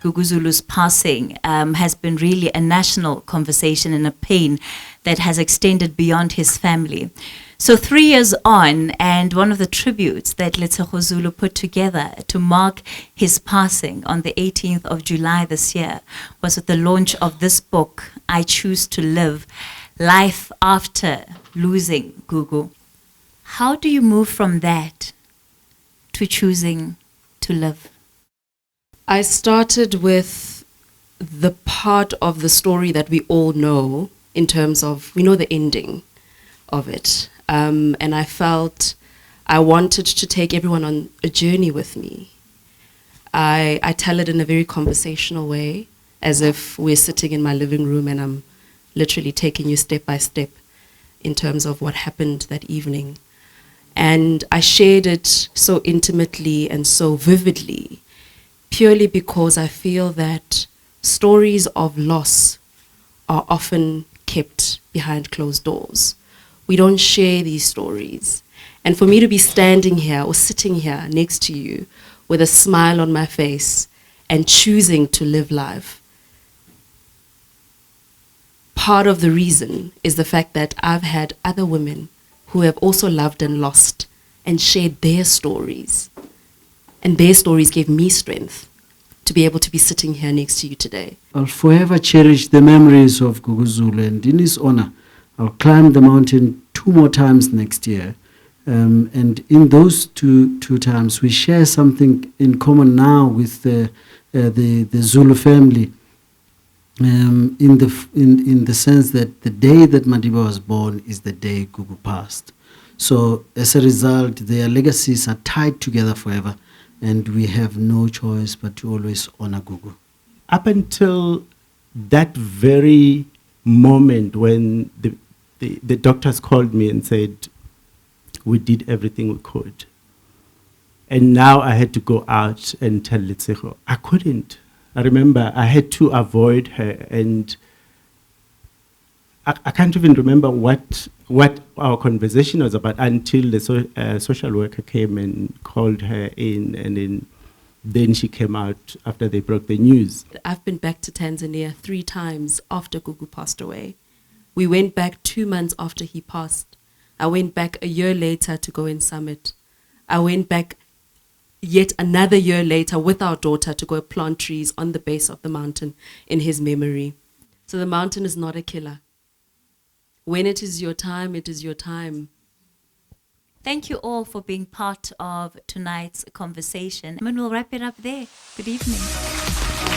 Gugu Zulu's passing has been really a national conversation and a pain that has extended beyond his family. So 3 years on, and one of the tributes that Letshego Zulu put together to mark his passing on the 18th of July this year was with the launch of this book, I Choose to Live, Life After Losing Gugu. How do you move from that to choosing to live? I started with the part of the story that we all know in terms of, we know the ending of it. And I felt I wanted to take everyone on a journey with me. I tell it in a very conversational way, as if we're sitting in my living room and I'm literally taking you step by step in terms of what happened that evening. And I shared it so intimately and so vividly, purely because I feel that stories of loss are often kept behind closed doors. We don't share these stories. And for me to be standing here or sitting here next to you with a smile on my face and choosing to live life, part of the reason is the fact that I've had other women who have also loved and lost and shared their stories. And their stories gave me strength to be able to be sitting here next to you today. I'll forever cherish the memories of Gugu Zulu, and in his honor, I'll climb the mountain 2 more times next year. And in those two times, we share something in common now with the Zulu family, in the sense that the day that Madiba was born is the day Gugu passed. So as a result, their legacies are tied together forever, and we have no choice but to always honor Gugu. Up until that very moment when the doctors called me and said, we did everything we could. And now I had to go out and tell Letshego, I couldn't. I remember I had to avoid her, and I can't even remember what our conversation was about until the social worker came and called her in, and then she came out after they broke the news. I've been back to Tanzania 3 times after Gugu passed away. We went back 2 months after he passed. I went back a year later to go and summit. I went back yet another year later with our daughter to go plant trees on the base of the mountain in his memory. So the mountain is not a killer. When it is your time, it is your time. Thank you all for being part of tonight's conversation. And we'll wrap it up there. Good evening.